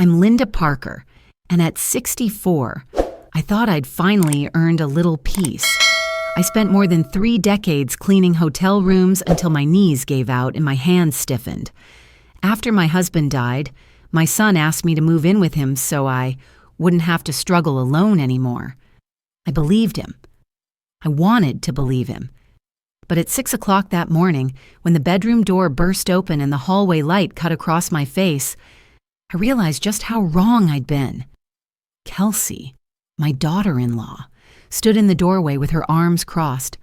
I'm Linda Parker, and at 64, I thought I'd finally earned a little peace. I spent more than 3 decades cleaning hotel rooms until my knees gave out and my hands stiffened. After my husband died, my son asked me to move in with him so I wouldn't have to struggle alone anymore. I believed him. I wanted to believe him. But at 6 o'clock that morning, when the bedroom door burst open and the hallway light cut across my face, I realized just how wrong I'd been. Kelsey, my daughter-in-law, stood in the doorway with her arms crossed,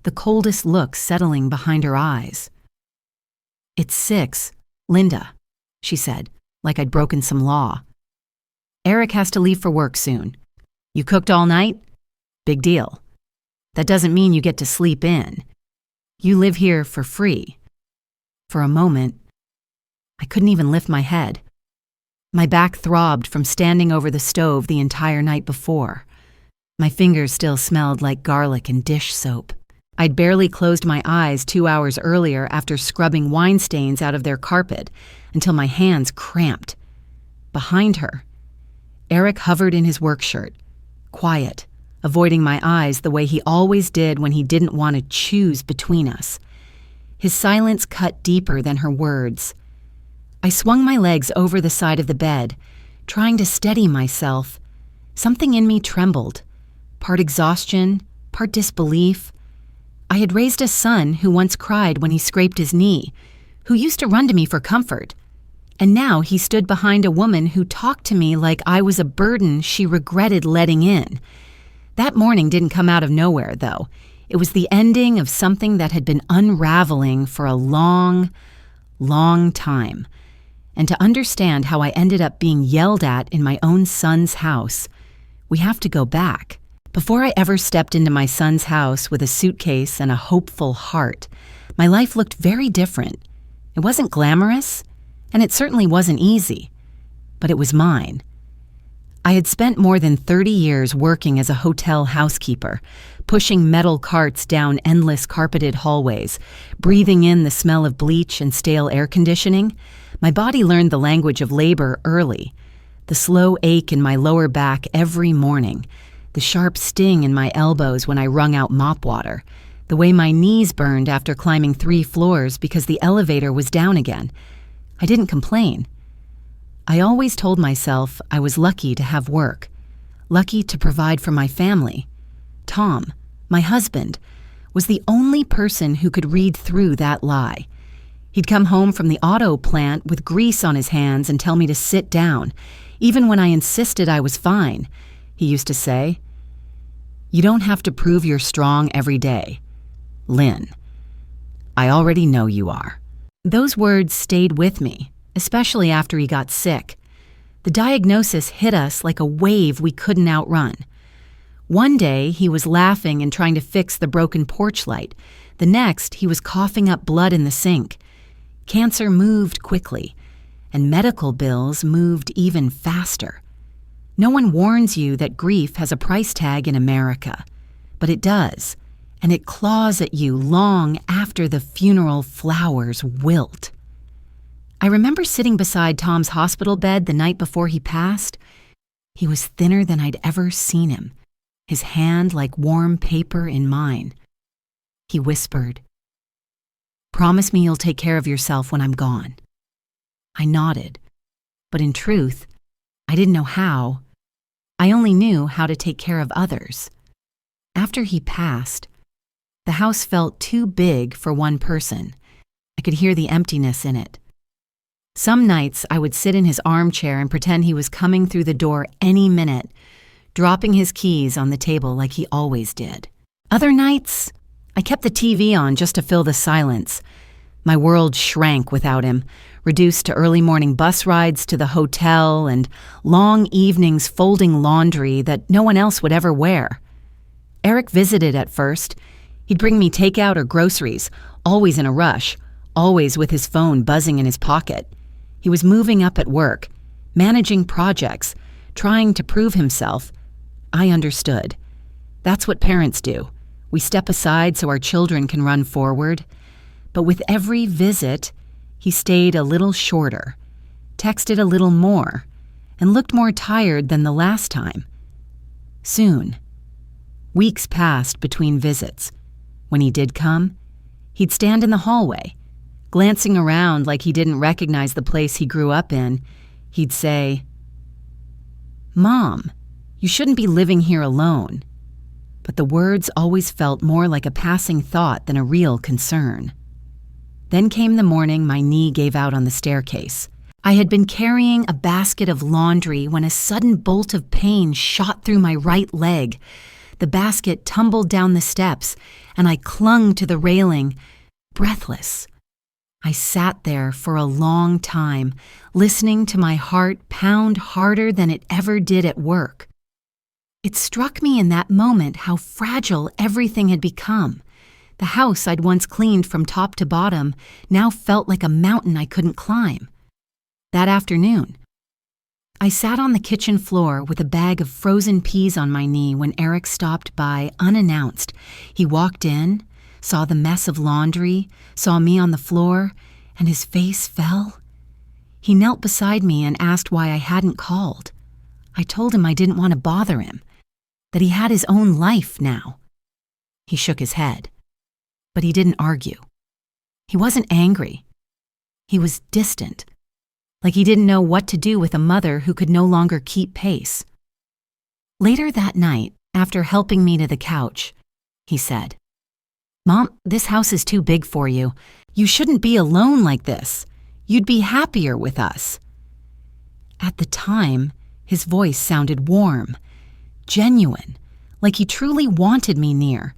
the coldest look settling behind her eyes. "It's 6, Linda," she said, like I'd broken some law. "Eric has to leave for work soon. You cooked all night? Big deal. That doesn't mean you get to sleep in. You live here for free." For a moment, I couldn't even lift my head. My back throbbed from standing over the stove the entire night before. My fingers still smelled like garlic and dish soap. I'd barely closed my eyes 2 hours earlier after scrubbing wine stains out of their carpet until my hands cramped. Behind her, Eric hovered in his work shirt, quiet, avoiding my eyes the way he always did when he didn't want to choose between us. His silence cut deeper than her words. I swung my legs over the side of the bed, trying to steady myself. Something in me trembled, part exhaustion, part disbelief. I had raised a son who once cried when he scraped his knee, who used to run to me for comfort. And now he stood behind a woman who talked to me like I was a burden she regretted letting in. That morning didn't come out of nowhere, though. It was the ending of something that had been unraveling for a long, long time. And to understand how I ended up being yelled at in my own son's house, we have to go back. Before I ever stepped into my son's house with a suitcase and a hopeful heart, my life looked very different. It wasn't glamorous, and it certainly wasn't easy, but it was mine. I had spent more than 30 years working as a hotel housekeeper, pushing metal carts down endless carpeted hallways, breathing in the smell of bleach and stale air conditioning. My body learned the language of labor early. The slow ache in my lower back every morning, the sharp sting in my elbows when I wrung out mop water, the way my knees burned after climbing 3 floors because the elevator was down again. I didn't complain. I always told myself I was lucky to have work, lucky to provide for my family. Tom, my husband, was the only person who could read through that lie. He'd come home from the auto plant with grease on his hands and tell me to sit down, even when I insisted I was fine. He used to say, "You don't have to prove you're strong every day. Lynn, I already know you are." Those words stayed with me, especially after he got sick. The diagnosis hit us like a wave we couldn't outrun. One day, he was laughing and trying to fix the broken porch light. The next, he was coughing up blood in the sink. Cancer moved quickly, and medical bills moved even faster. No one warns you that grief has a price tag in America, but it does, and it claws at you long after the funeral flowers wilt. I remember sitting beside Tom's hospital bed the night before he passed. He was thinner than I'd ever seen him, his hand like warm paper in mine. He whispered, "Promise me you'll take care of yourself when I'm gone." I nodded, but in truth, I didn't know how. I only knew how to take care of others. After he passed, the house felt too big for one person. I could hear the emptiness in it. Some nights I would sit in his armchair and pretend he was coming through the door any minute, dropping his keys on the table like he always did. Other nights, I kept the TV on just to fill the silence. My world shrank without him, reduced to early morning bus rides to the hotel and long evenings folding laundry that no one else would ever wear. Eric visited at first. He'd bring me takeout or groceries, always in a rush, always with his phone buzzing in his pocket. He was moving up at work, managing projects, trying to prove himself. I understood. That's what parents do. We step aside so our children can run forward. But with every visit, he stayed a little shorter, texted a little more, and looked more tired than the last time. Soon, weeks passed between visits. When he did come, he'd stand in the hallway, glancing around like he didn't recognize the place he grew up in. He'd say, "Mom, you shouldn't be living here alone." But the words always felt more like a passing thought than a real concern. Then came the morning my knee gave out on the staircase. I had been carrying a basket of laundry when a sudden bolt of pain shot through my right leg. The basket tumbled down the steps, and I clung to the railing, breathless. I sat there for a long time, listening to my heart pound harder than it ever did at work. It struck me in that moment how fragile everything had become. The house I'd once cleaned from top to bottom now felt like a mountain I couldn't climb. That afternoon, I sat on the kitchen floor with a bag of frozen peas on my knee when Eric stopped by unannounced. He walked in, saw the mess of laundry, saw me on the floor, and his face fell. He knelt beside me and asked why I hadn't called. I told him I didn't want to bother him, that he had his own life now. He shook his head, but he didn't argue. He wasn't angry. He was distant, like he didn't know what to do with a mother who could no longer keep pace. Later that night, after helping me to the couch, he said, "Mom, this house is too big for you. You shouldn't be alone like this. You'd be happier with us." At the time, his voice sounded warm, genuine, like he truly wanted me near.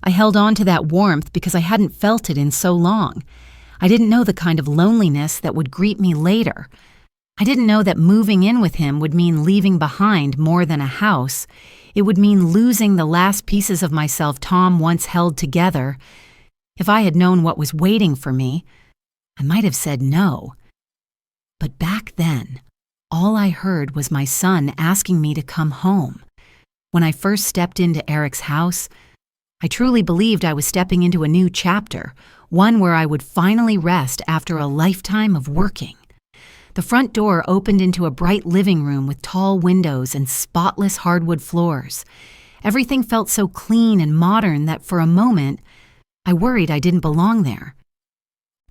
I held on to that warmth because I hadn't felt it in so long. I didn't know the kind of loneliness that would greet me later. I didn't know that moving in with him would mean leaving behind more than a house. It would mean losing the last pieces of myself Tom once held together. If I had known what was waiting for me, I might have said no. But back then, all I heard was my son asking me to come home. When I first stepped into Eric's house, I truly believed I was stepping into a new chapter, one where I would finally rest after a lifetime of working. The front door opened into a bright living room with tall windows and spotless hardwood floors. Everything felt so clean and modern that for a moment, I worried I didn't belong there.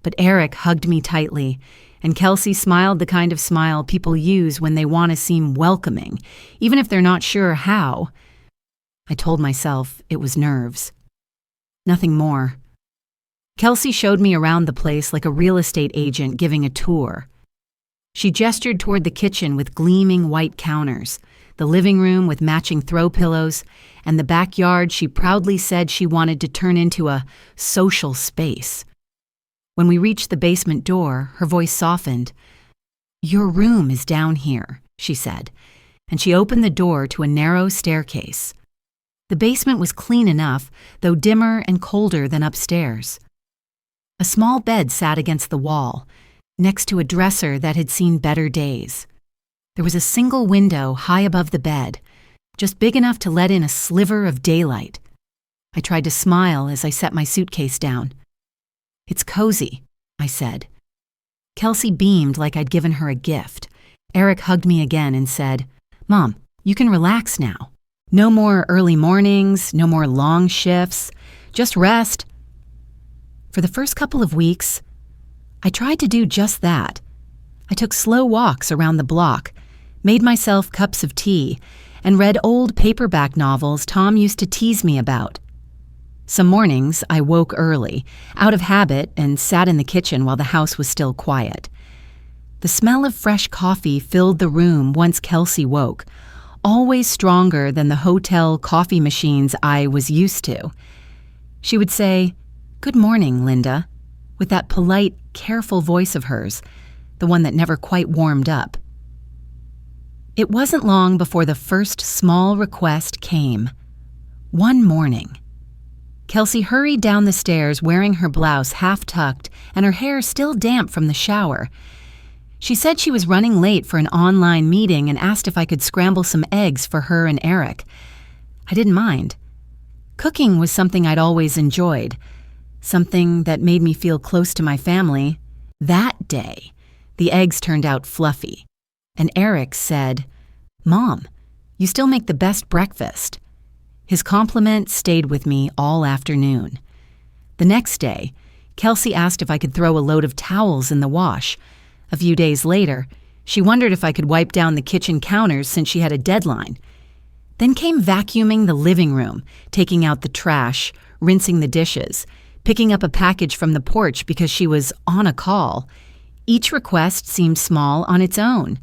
But Eric hugged me tightly, and Kelsey smiled the kind of smile people use when they want to seem welcoming, even if they're not sure how. I told myself it was nerves. Nothing more. Kelsey showed me around the place like a real estate agent giving a tour. She gestured toward the kitchen with gleaming white counters, the living room with matching throw pillows, and the backyard she proudly said she wanted to turn into a social space. When we reached the basement door, her voice softened. "Your room is down here," she said, and she opened the door to a narrow staircase. The basement was clean enough, though dimmer and colder than upstairs. A small bed sat against the wall, next to a dresser that had seen better days. There was a single window high above the bed, just big enough to let in a sliver of daylight. I tried to smile as I set my suitcase down. "It's cozy," I said. Kelsey beamed like I'd given her a gift. Eric hugged me again and said, "Mom, you can relax now. No more early mornings, no more long shifts, just rest." For the first couple of weeks, I tried to do just that. I took slow walks around the block, made myself cups of tea, and read old paperback novels Tom used to tease me about. Some mornings, I woke early, out of habit, and sat in the kitchen while the house was still quiet. The smell of fresh coffee filled the room once Kelsey woke, always stronger than the hotel coffee machines I was used to. She would say, "Good morning, Linda," with that polite, careful voice of hers, the one that never quite warmed up. It wasn't long before the first small request came. One morning, Kelsey hurried down the stairs wearing her blouse half tucked and her hair still damp from the shower. She said she was running late for an online meeting and asked if I could scramble some eggs for her and Eric. I didn't mind. Cooking was something I'd always enjoyed, something that made me feel close to my family. That day, the eggs turned out fluffy, and Eric said, "Mom, you still make the best breakfast." His compliment stayed with me all afternoon. The next day, Kelsey asked if I could throw a load of towels in the wash. A few days later, she wondered if I could wipe down the kitchen counters since she had a deadline. Then came vacuuming the living room, taking out the trash, rinsing the dishes, picking up a package from the porch because she was on a call. Each request seemed small on its own,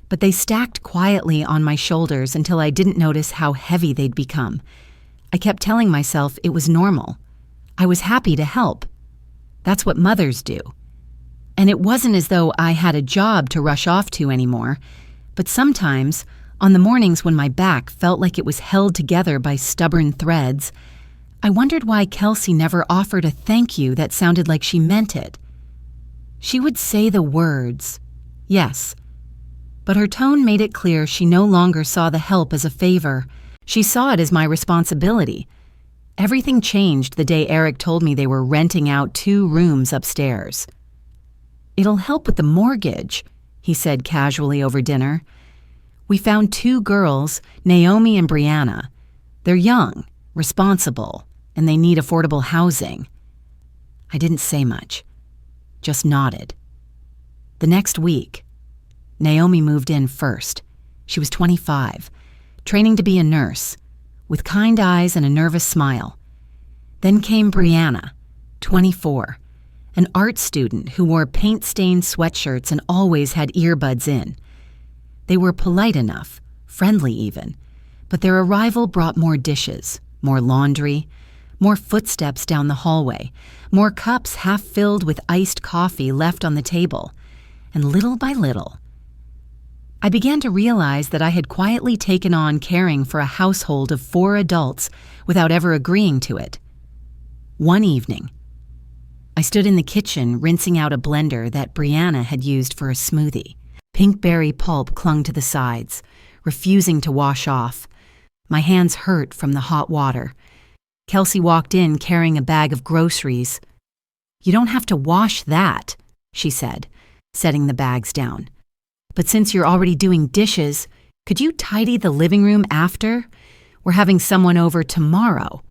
but they stacked quietly on my shoulders until I didn't notice how heavy they'd become. I kept telling myself it was normal. I was happy to help. That's what mothers do. And it wasn't as though I had a job to rush off to anymore, but sometimes, on the mornings when my back felt like it was held together by stubborn threads, I wondered why Kelsey never offered a thank you that sounded like she meant it. She would say the words, yes, but her tone made it clear she no longer saw the help as a favor. She saw it as my responsibility. Everything changed the day Eric told me they were renting out 2 rooms upstairs. "It'll help with the mortgage," he said casually over dinner. "We found 2 girls, Naomi and Brianna. They're young, responsible, and they need affordable housing." I didn't say much, just nodded. The next week, Naomi moved in first. She was 25, training to be a nurse, with kind eyes and a nervous smile. Then came Brianna, 24, an art student who wore paint-stained sweatshirts and always had earbuds in. They were polite enough, friendly even, but their arrival brought more dishes, more laundry, more footsteps down the hallway, more cups half filled with iced coffee left on the table, and little by little, I began to realize that I had quietly taken on caring for a household of 4 adults without ever agreeing to it. One evening, I stood in the kitchen rinsing out a blender that Brianna had used for a smoothie. Pink berry pulp clung to the sides, refusing to wash off. My hands hurt from the hot water. Kelsey walked in carrying a bag of groceries. "You don't have to wash that," she said, setting the bags down. "But since you're already doing dishes, could you tidy the living room after? We're having someone over tomorrow."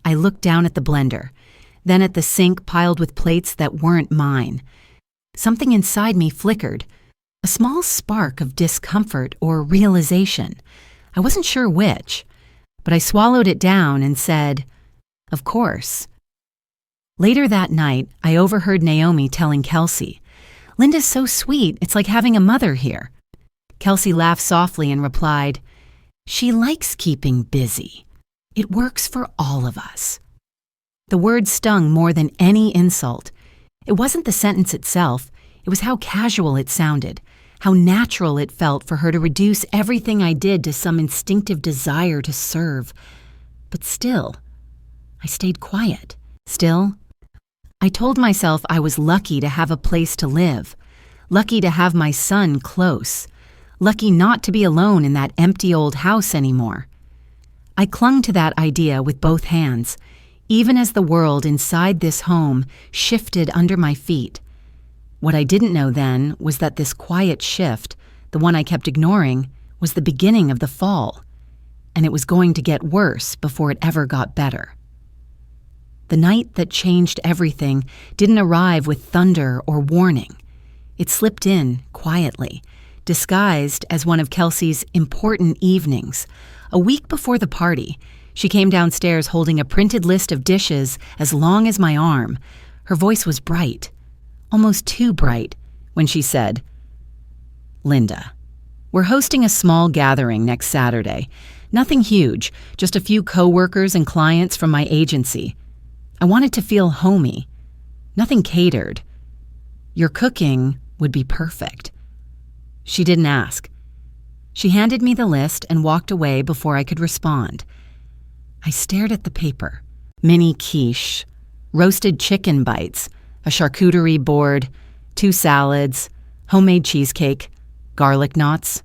I looked down at the blender, then at the sink piled with plates that weren't mine. Something inside me flickered, a small spark of discomfort or realization. I wasn't sure which, but I swallowed it down and said, "Of course." Later that night, I overheard Naomi telling Kelsey, "Linda's so sweet, it's like having a mother here." Kelsey laughed softly and replied, "She likes keeping busy. It works for all of us." The word stung more than any insult. It wasn't the sentence itself, it was how casual it sounded, how natural it felt for her to reduce everything I did to some instinctive desire to serve. But still, I stayed quiet. Still, I told myself I was lucky to have a place to live, lucky to have my son close, lucky not to be alone in that empty old house anymore. I clung to that idea with both hands, even as the world inside this home shifted under my feet. What I didn't know then was that this quiet shift, the one I kept ignoring, was the beginning of the fall, and it was going to get worse before it ever got better. The night that changed everything didn't arrive with thunder or warning. It slipped in quietly, disguised as one of Kelsey's important evenings. A week before the party, she came downstairs holding a printed list of dishes as long as my arm. Her voice was bright, almost too bright, when she said, "Linda, we're hosting a small gathering next Saturday. Nothing huge, just a few coworkers and clients from my agency. I want it to feel homey. Nothing catered. Your cooking would be perfect." She didn't ask. She handed me the list and walked away before I could respond. I stared at the paper. Mini quiche, roasted chicken bites, a charcuterie board, 2 salads, homemade cheesecake, garlic knots,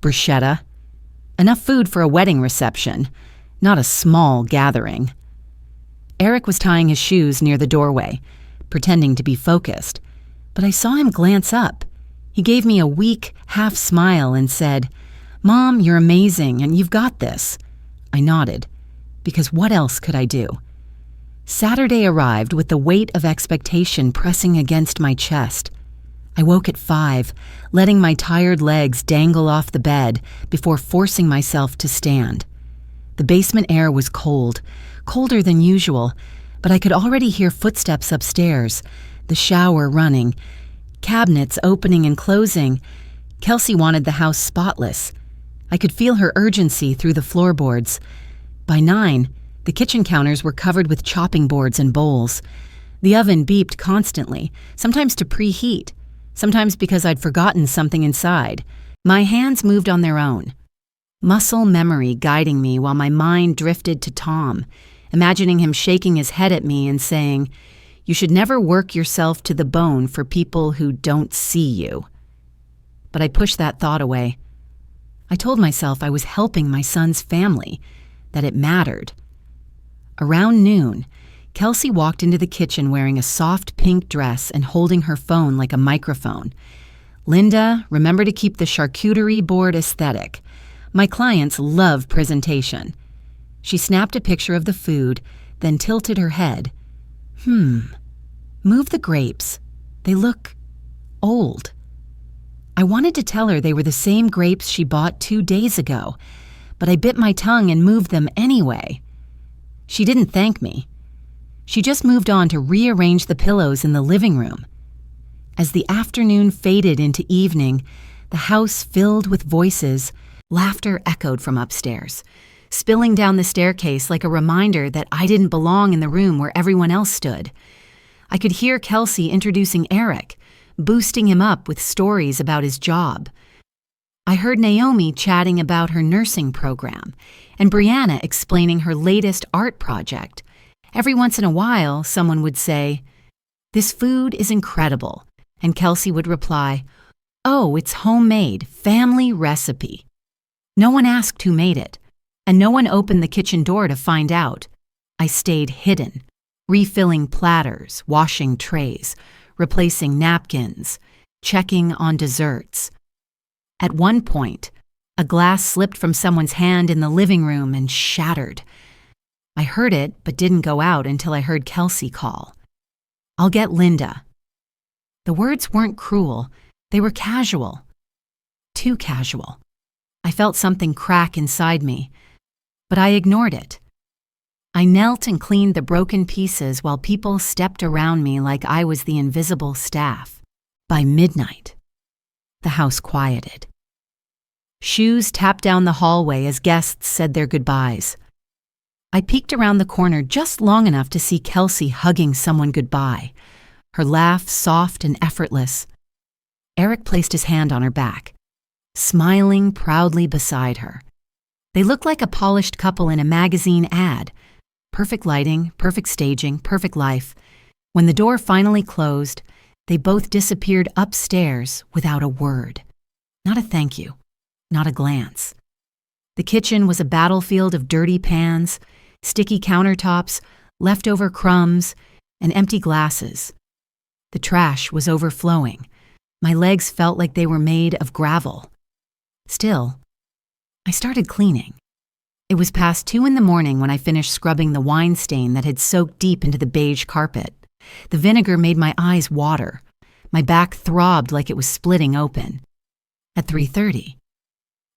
bruschetta. Enough food for a wedding reception, not a small gathering. Eric was tying his shoes near the doorway, pretending to be focused, but I saw him glance up. He gave me a weak, half smile and said, "Mom, you're amazing and you've got this." I nodded, because what else could I do? Saturday arrived with the weight of expectation pressing against my chest. I woke at 5, letting my tired legs dangle off the bed before forcing myself to stand. The basement air was cold, colder than usual, but I could already hear footsteps upstairs, the shower running, cabinets opening and closing. Kelsey wanted the house spotless. I could feel her urgency through the floorboards. By 9, the kitchen counters were covered with chopping boards and bowls. The oven beeped constantly, sometimes to preheat, sometimes because I'd forgotten something inside. My hands moved on their own, muscle memory guiding me while my mind drifted to Tom, imagining him shaking his head at me and saying, "You should never work yourself to the bone for people who don't see you." But I pushed that thought away. I told myself I was helping my son's family, that it mattered. Around noon, Kelsey walked into the kitchen wearing a soft pink dress and holding her phone like a microphone. "Linda, remember to keep the charcuterie board aesthetic. My clients love presentation." She snapped a picture of the food, then tilted her head. Move the grapes. They look old." I wanted to tell her they were the same grapes she bought 2 days ago, but I bit my tongue and moved them anyway. She didn't thank me. She just moved on to rearrange the pillows in the living room. As the afternoon faded into evening, the house filled with voices. Laughter echoed from upstairs, spilling down the staircase like a reminder that I didn't belong in the room where everyone else stood. I could hear Kelsey introducing Eric, boosting him up with stories about his job. I heard Naomi chatting about her nursing program, and Brianna explaining her latest art project. Every once in a while, someone would say, "This food is incredible," and Kelsey would reply, "Oh, it's homemade, family recipe." No one asked who made it, and no one opened the kitchen door to find out. I stayed hidden, refilling platters, washing trays, replacing napkins, checking on desserts. At one point, a glass slipped from someone's hand in the living room and shattered. I heard it, but didn't go out until I heard Kelsey call, "I'll get Linda." The words weren't cruel, they were casual. Too casual. I felt something crack inside me, but I ignored it. I knelt and cleaned the broken pieces while people stepped around me like I was the invisible staff. By midnight, the house quieted. Shoes tapped down the hallway as guests said their goodbyes. I peeked around the corner just long enough to see Kelsey hugging someone goodbye, her laugh soft and effortless. Eric placed his hand on her back, smiling proudly beside her. They looked like a polished couple in a magazine ad. Perfect lighting, perfect staging, perfect life. When the door finally closed, they both disappeared upstairs without a word. Not a thank you, not a glance. The kitchen was a battlefield of dirty pans, sticky countertops, leftover crumbs, and empty glasses. The trash was overflowing. My legs felt like they were made of gravel. Still, I started cleaning. It was past 2 in the morning when I finished scrubbing the wine stain that had soaked deep into the beige carpet. The vinegar made my eyes water. My back throbbed like it was splitting open. At 3:30,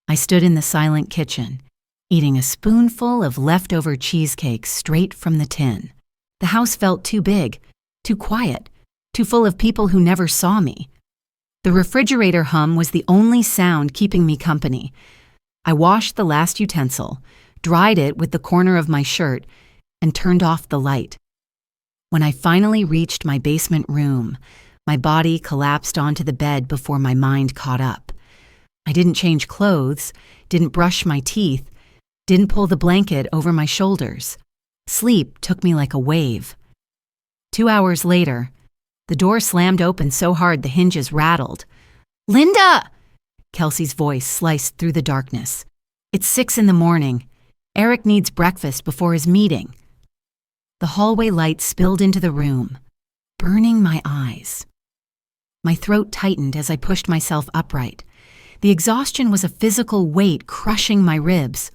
I stood in the silent kitchen, eating a spoonful of leftover cheesecake straight from the tin. The house felt too big, too quiet, too full of people who never saw me. The refrigerator hum was the only sound keeping me company. I washed the last utensil, dried it with the corner of my shirt, and turned off the light. When I finally reached my basement room, my body collapsed onto the bed before my mind caught up. I didn't change clothes, didn't brush my teeth, didn't pull the blanket over my shoulders. Sleep took me like a wave. 2 hours later, the door slammed open so hard the hinges rattled. "Linda!" Kelsey's voice sliced through the darkness. "It's 6 in the morning. Eric needs breakfast before his meeting." The hallway light spilled into the room, burning my eyes. My throat tightened as I pushed myself upright. The exhaustion was a physical weight crushing my ribs.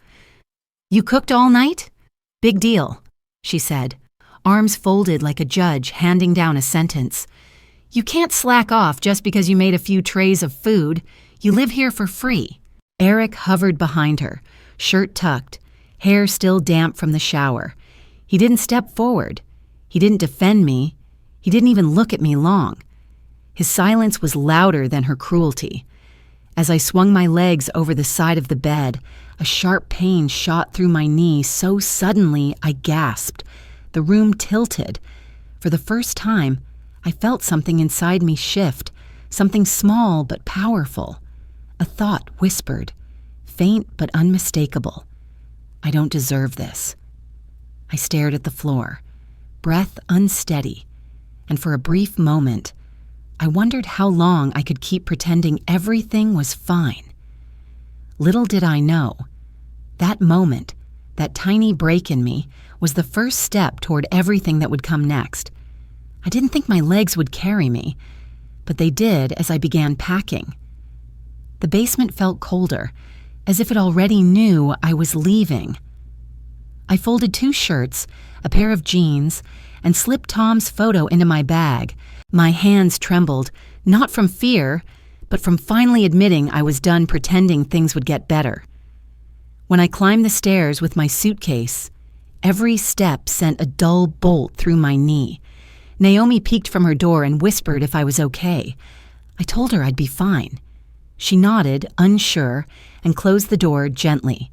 "You cooked all night? Big deal," she said, arms folded like a judge handing down a sentence. "You can't slack off just because you made a few trays of food. You live here for free." Eric hovered behind her, shirt tucked, hair still damp from the shower. He didn't step forward. He didn't defend me. He didn't even look at me long. His silence was louder than her cruelty. As I swung my legs over the side of the bed, a sharp pain shot through my knee so suddenly I gasped. The room tilted. For the first time, I felt something inside me shift, something small but powerful. A thought whispered, faint but unmistakable. "I don't deserve this." I stared at the floor, breath unsteady, and for a brief moment, I wondered how long I could keep pretending everything was fine. Little did I know, that moment, that tiny break in me, was the first step toward everything that would come next. I didn't think my legs would carry me, but they did as I began packing. The basement felt colder, as if it already knew I was leaving. I folded 2 shirts, a pair of jeans, and slipped Tom's photo into my bag. My hands trembled, not from fear, but from finally admitting I was done pretending things would get better. When I climbed the stairs with my suitcase, every step sent a dull bolt through my knee. Naomi peeked from her door and whispered if I was okay. I told her I'd be fine. She nodded, unsure, and closed the door gently,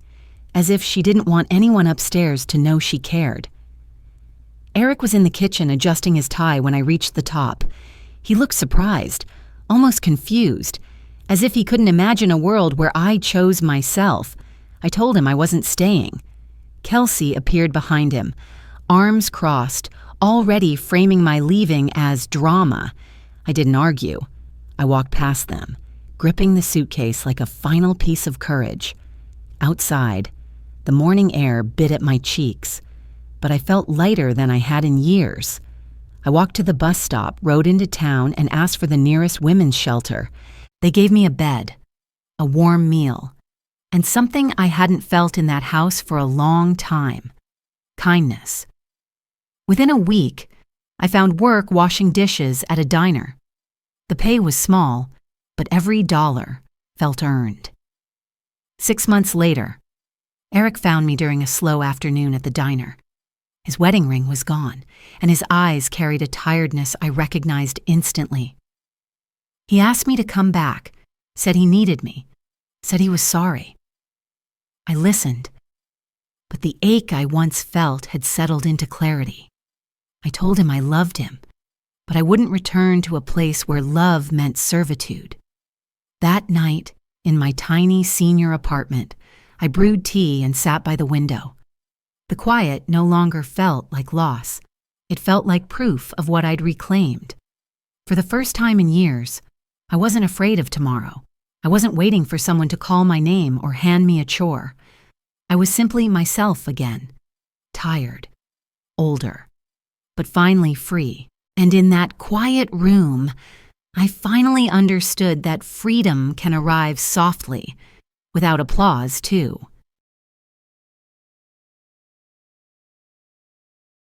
as if she didn't want anyone upstairs to know she cared. Eric was in the kitchen adjusting his tie when I reached the top. He looked surprised, almost confused, as if he couldn't imagine a world where I chose myself. I told him I wasn't staying. Kelsey appeared behind him, arms crossed, already framing my leaving as drama. I didn't argue. I walked past them, gripping the suitcase like a final piece of courage. Outside, the morning air bit at my cheeks, but I felt lighter than I had in years. I walked to the bus stop, rode into town, and asked for the nearest women's shelter. They gave me a bed, a warm meal, and something I hadn't felt in that house for a long time: kindness. Within a week, I found work washing dishes at a diner. The pay was small, but every dollar felt earned. 6 months later, Eric found me during a slow afternoon at the diner. His wedding ring was gone, and his eyes carried a tiredness I recognized instantly. He asked me to come back, said he needed me, said he was sorry. I listened, but the ache I once felt had settled into clarity. I told him I loved him, but I wouldn't return to a place where love meant servitude. That night, in my tiny senior apartment, I brewed tea and sat by the window. The quiet no longer felt like loss. It felt like proof of what I'd reclaimed. For the first time in years, I wasn't afraid of tomorrow. I wasn't waiting for someone to call my name or hand me a chore. I was simply myself again, tired, older, but finally free. And in that quiet room, I finally understood that freedom can arrive softly, without applause, too.